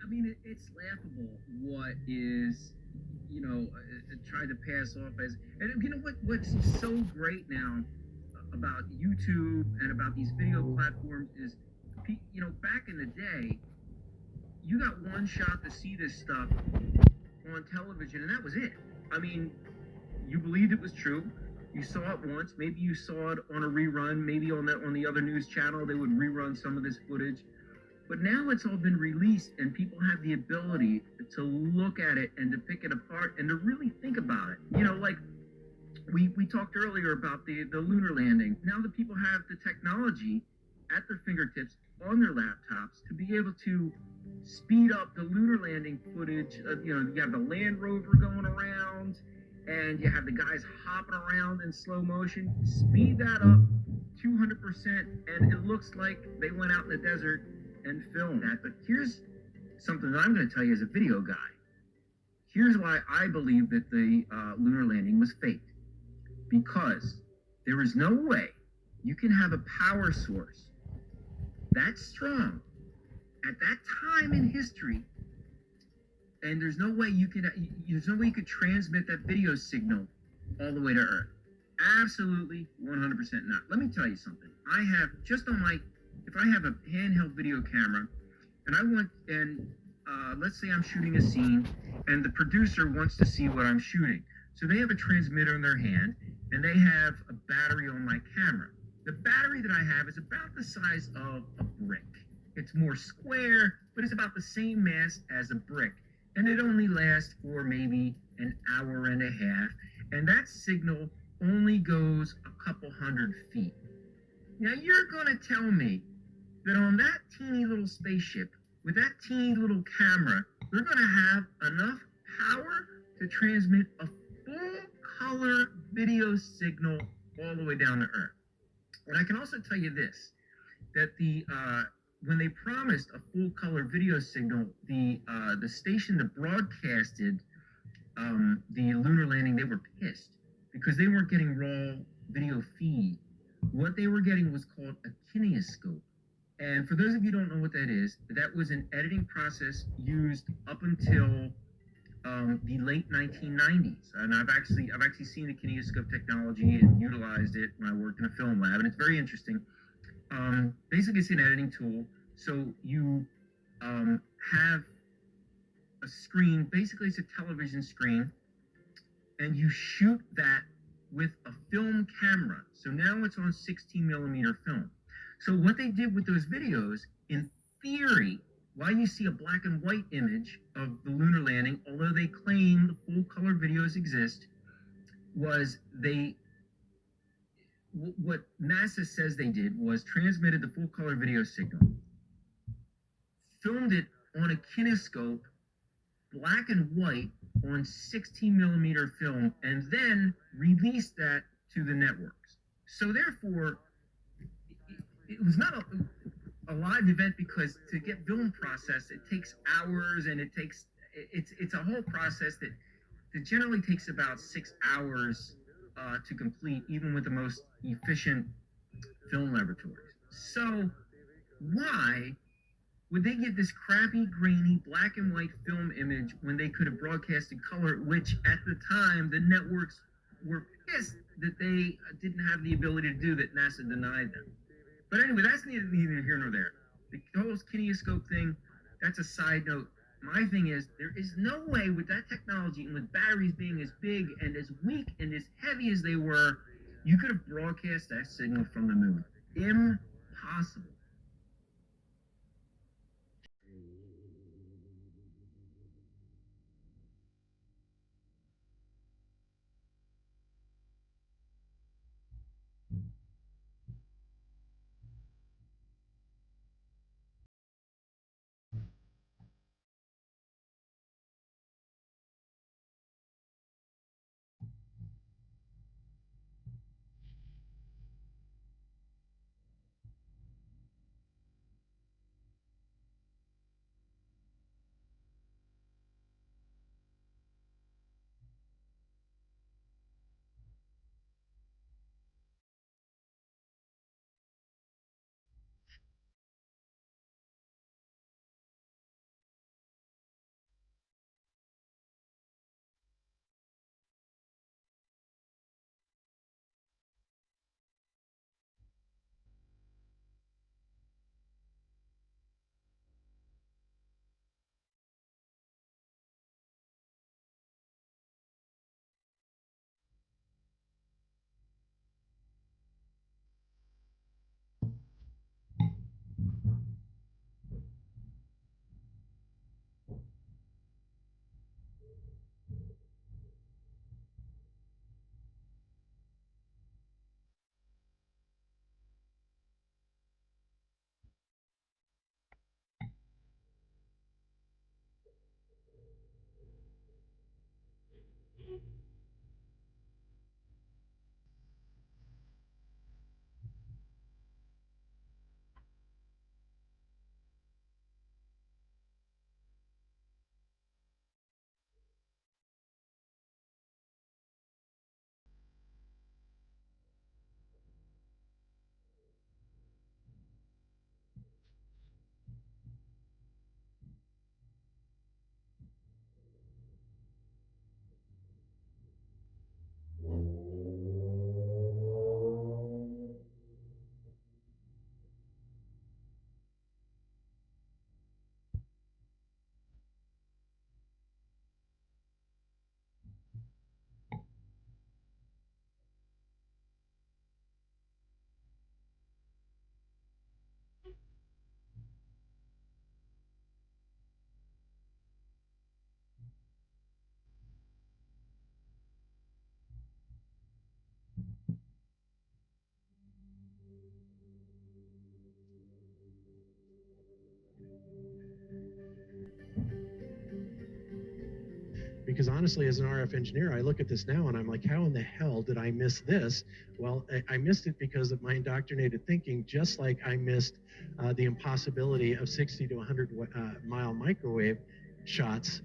mean, it's laughable what is, tried to pass off as, and you know what's so great now about YouTube and about these video platforms is, back in the day, you got one shot to see this stuff on television, and that was it. I mean, you believed it was true. You saw it once. Maybe you saw it on a rerun. Maybe on the other news channel they would rerun some of this footage. But now it's all been released, and people have the ability to look at it and to pick it apart and to really think about it. Like we talked earlier about the lunar landing. Now that people have the technology at their fingertips on their laptops to be able to speed up the lunar landing footage. You have the land rover going around, and you have the guys hopping around in slow motion. Speed that up 200%, and it looks like they went out in the desert and filmed that. But here's something that I'm going to tell you as a video guy. Here's why I believe that the lunar landing was faked. Because there is no way you can have a power source that strong at that time in history, and there's no way you could transmit that video signal all the way to Earth. Absolutely 100% not. Let me tell you something. I have just on my, if I have a handheld video camera, and let's say I'm shooting a scene, and the producer wants to see what I'm shooting. So they have a transmitter in their hand, and they have a battery on my camera. The battery that I have is about the size of a brick. It's more square, but it's about the same mass as a brick. And it only lasts for maybe an hour and a half. And that signal only goes a couple hundred feet. Now you're gonna tell me that on that teeny little spaceship, with that teeny little camera, they're gonna have enough power to transmit a full color video signal all the way down to Earth. And I can also tell you this, that when they promised a full color video signal, the station that broadcasted the lunar landing, they were pissed because they weren't getting raw video feed. What they were getting was called a kineoscope. And for those of you who don't know what that is, that was an editing process used up until the late 1990s. And I've actually seen the kineoscope technology and utilized it when I worked in a film lab, and it's very interesting. Basically, it's an editing tool. So you have a screen, basically it's a television screen, and you shoot that with a film camera. So now it's on 16 millimeter film. So what they did with those videos, in theory, why you see a black and white image of the lunar landing, although they claim the full color videos exist, was what NASA says they did was transmitted the full color video signal, filmed it on a kinescope, black and white on 16 millimeter film, and then released that to the networks. So therefore, it was not a live event, because to get film processed, it takes hours, and it's a whole process that generally takes about 6 hours to complete, even with the most efficient film laboratories. So why would they get this crappy, grainy, black and white film image when they could have broadcasted color, which at the time the networks were pissed that they didn't have the ability to do, that NASA denied them? But anyway, that's neither here nor there. The whole kineoscope thing, that's a side note. My thing is, there is no way with that technology and with batteries being as big and as weak and as heavy as they were, you could have broadcast that signal from the moon. Impossible. because honestly, as an RF engineer, I look at this now and I'm like, how in the hell did I miss this? Well, I missed it because of my indoctrinated thinking, just like I missed the impossibility of 60 to 100 mile microwave shots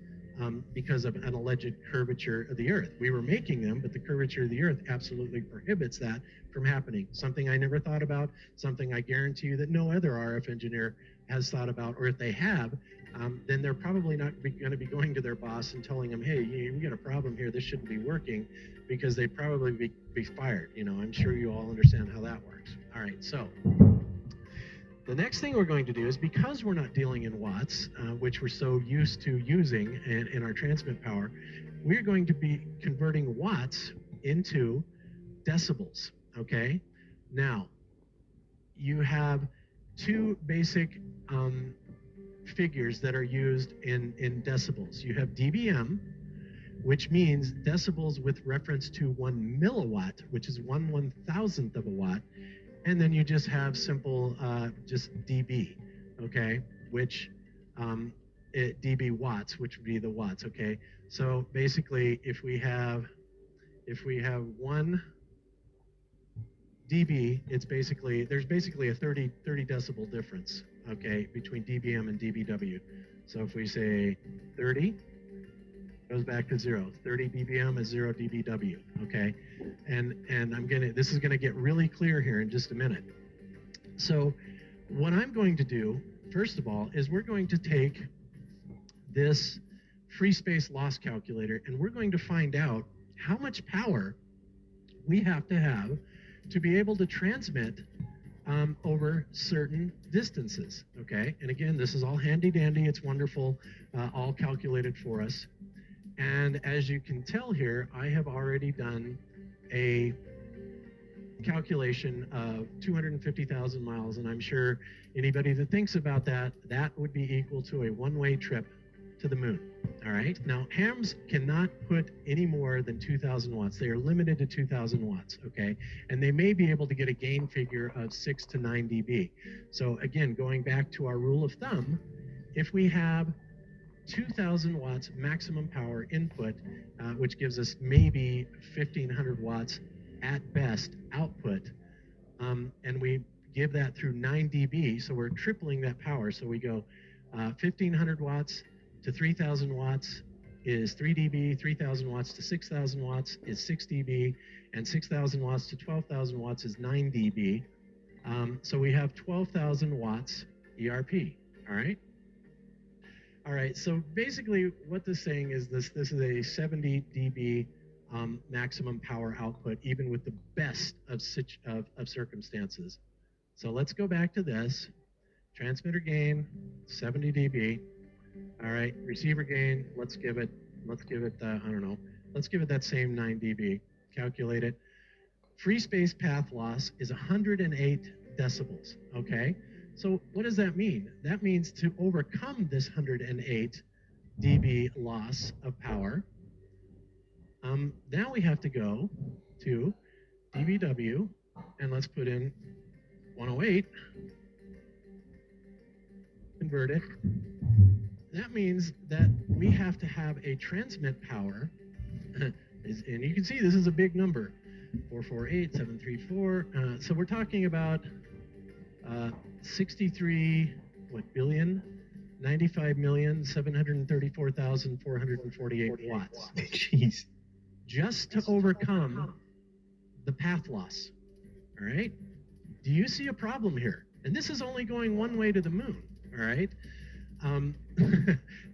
because of an alleged curvature of the Earth. We were making them, but the curvature of the Earth absolutely prohibits that from happening. Something I never thought about, something I guarantee you that no other RF engineer has thought about, or if they have, then they're probably not going to be going to their boss and telling them, hey, we got a problem here, this shouldn't be working, because they'd probably be fired. You know, I'm sure you all understand how that works. All right, so the next thing we're going to do is, because we're not dealing in watts, which we're so used to using in our transmit power, we're going to be converting watts into decibels, okay? Now, you have two basic figures that are used in decibels. You have dBm, which means decibels with reference to 1 milliwatt, which is 1/1000th of a watt. And then you just have simple, just dB, okay, which dB watts, which would be the watts, okay. So basically, if we have 1 dB, there's basically a 30 decibel difference, okay, between dBm and dBw. So if we say 30, goes back to 0. 30 dBm is 0 dBw, okay? And this is gonna get really clear here in just a minute. So what I'm going to do, first of all, is we're going to take this free space loss calculator, and we're going to find out how much power we have to be able to transmit over certain distances, okay? And again, this is all handy dandy, it's wonderful, all calculated for us. And as you can tell here, I have already done a calculation of 250,000 miles, and I'm sure anybody that thinks about that, that would be equal to a one-way trip to the moon, all right? Now, hams cannot put any more than 2,000 watts. They are limited to 2,000 watts, okay? And they may be able to get a gain figure of 6 to 9 dB. So again, going back to our rule of thumb, if we have 2,000 watts maximum power input, which gives us maybe 1,500 watts at best output, and we give that through 9 dB, so we're tripling that power. So we go 1,500 watts to 3,000 watts is 3 dB, 3,000 watts to 6,000 watts is 6 dB, and 6,000 watts to 12,000 watts is 9 dB. So we have 12,000 watts ERP, all right? All right, so basically what this is saying is this is a 70 dB maximum power output, even with the best of circumstances. So let's go back to this. Transmitter gain, 70 dB. All right, receiver gain, let's give it, I don't know, let's give it that same 9 dB. Calculate it. Free space path loss is 108 decibels, okay? So what does that mean? That means to overcome this 108 dB loss of power, now we have to go to dBW, and let's put in 108, convert it. That means that we have to have a transmit power, and you can see this is a big number, 448,734. So we're talking about 63 billion, 95,734,448 watts. Jeez. Just to overcome the path loss. All right? Do you see a problem here? And this is only going one way to the moon. All right?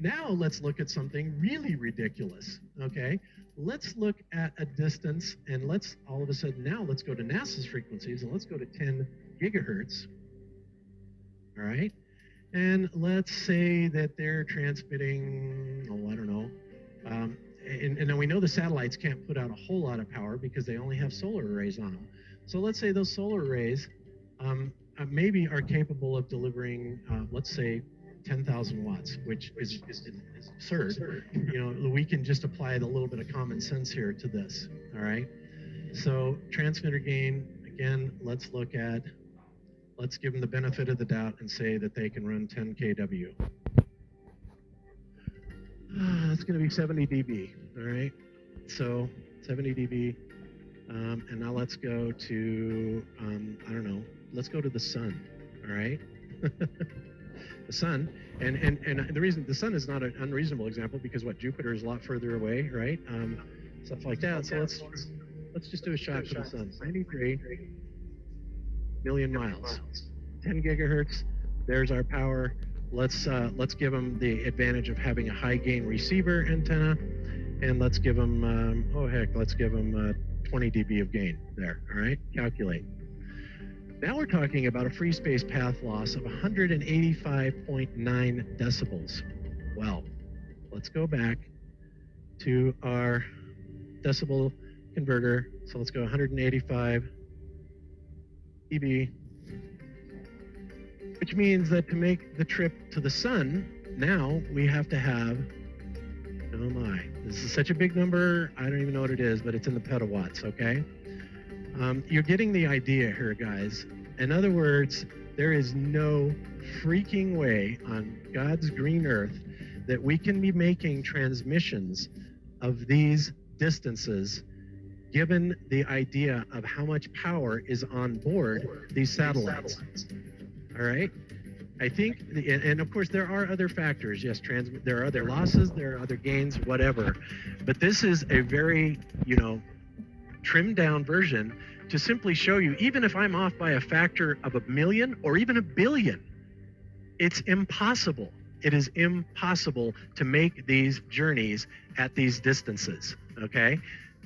Now let's look at something really ridiculous. Okay? Let's look at a distance, and let's all of a sudden now let's go to NASA's frequencies, and let's go to 10 gigahertz. All right, and let's say that they're transmitting, I don't know, and we know the satellites can't put out a whole lot of power because they only have solar arrays on them. So let's say those solar arrays maybe are capable of delivering, let's say, 10,000 watts, which is absurd. You know, we can just apply a little bit of common sense here to this. All right, so transmitter gain, again, let's give them the benefit of the doubt and say that they can run 10 kW. That's going to be 70 dB. All right. So 70 dB. And now let's go to, I don't know, let's go to the sun. All right. The sun, and the reason the sun is not an unreasonable example, because what, Jupiter is a lot further away, right? Stuff like that. So let's just do a shot for the sun. 93 million miles, 10 gigahertz. There's our power. Let's give them the advantage of having a high gain receiver antenna, and let's give them let's give them 20 dB of gain there. All right, calculate. Now we're talking about a free space path loss of 185.9 decibels. Well, let's go back to our decibel converter. So let's go 185 dB, which means that to make the trip to the sun, now we have to have, oh my, this is such a big number, I don't even know what it is, but it's in the petawatts, okay? You're getting the idea here, guys. In other words, there is no freaking way on God's green earth that we can be making transmissions of these distances, given the idea of how much power is on board these satellites. All right? I think, and of course there are other factors. Yes, there are other losses, there are other gains, whatever. But this is a very, trimmed down version to simply show you, even if I'm off by a factor of 1 million or even 1 billion, it's impossible. It is impossible to make these journeys at these distances, okay?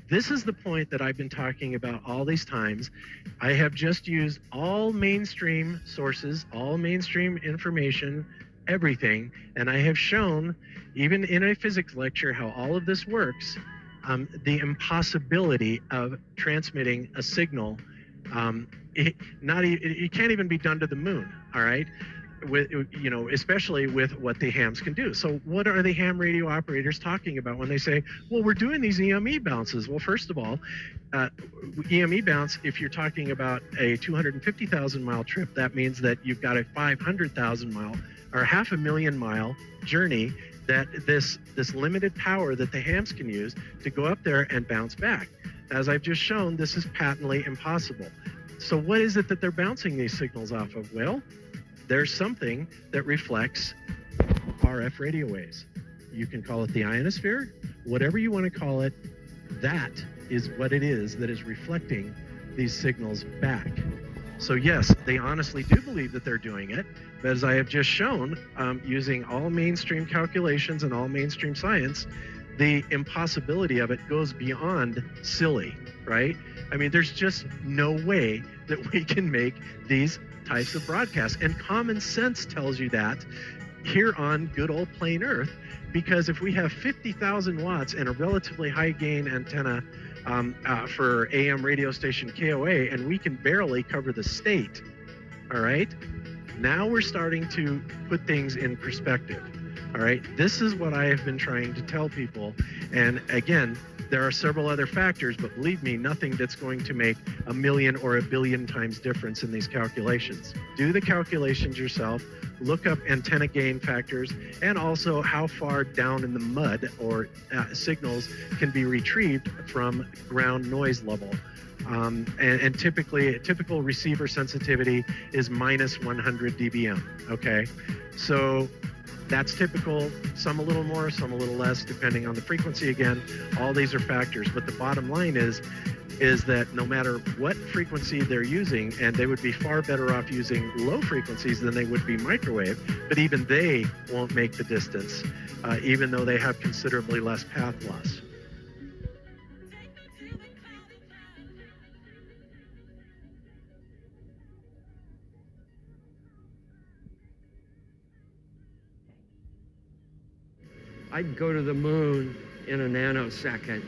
This is the point that I've been talking about all these times. I have just used all mainstream sources, all mainstream information, everything, and I have shown, even in a physics lecture, how all of this works. The impossibility of transmitting a signal, it can't even be done to the moon, all right? Especially with what the hams can do. So what are the ham radio operators talking about when they say, well, we're doing these EME bounces? Well, first of all, EME bounce, if you're talking about a 250,000 mile trip, that means that you've got a 500,000 mile or 500,000 mile journey, that this limited power that the hams can use to go up there and bounce back. As I've just shown, this is patently impossible. So what is it that they're bouncing these signals off of? Well, there's something that reflects RF radio waves. You can call it the ionosphere, whatever you want to call it. That is what it is that is reflecting these signals back. So yes, they honestly do believe that they're doing it, but as I have just shown, using all mainstream calculations and all mainstream science, the impossibility of it goes beyond silly, right? I mean, there's just no way that we can make these types of broadcasts. And common sense tells you that here on good old plain Earth, because if we have 50,000 watts and a relatively high gain antenna for AM radio station KOA, and we can barely cover the state, all right? Now we're starting to put things in perspective, all right? This is what I have been trying to tell people. And again, there are several other factors, but believe me, nothing that's going to make 1 million or 1 billion times difference in these calculations. Do the calculations yourself, look up antenna gain factors, and also how far down in the mud or signals can be retrieved from ground noise level. And typically, typical receiver sensitivity is minus 100 dBm, okay? So that's typical, some a little more, some a little less, depending on the frequency. Again, all these are factors, but the bottom line is that no matter what frequency they're using, and they would be far better off using low frequencies than they would be microwave, but even they won't make the distance, even though they have considerably less path loss. I'd go to the moon in a nanosecond.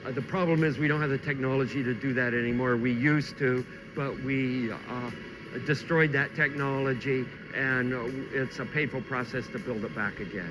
The problem is we don't have the technology to do that anymore. We used to, but we destroyed that technology, and it's a painful process to build it back again.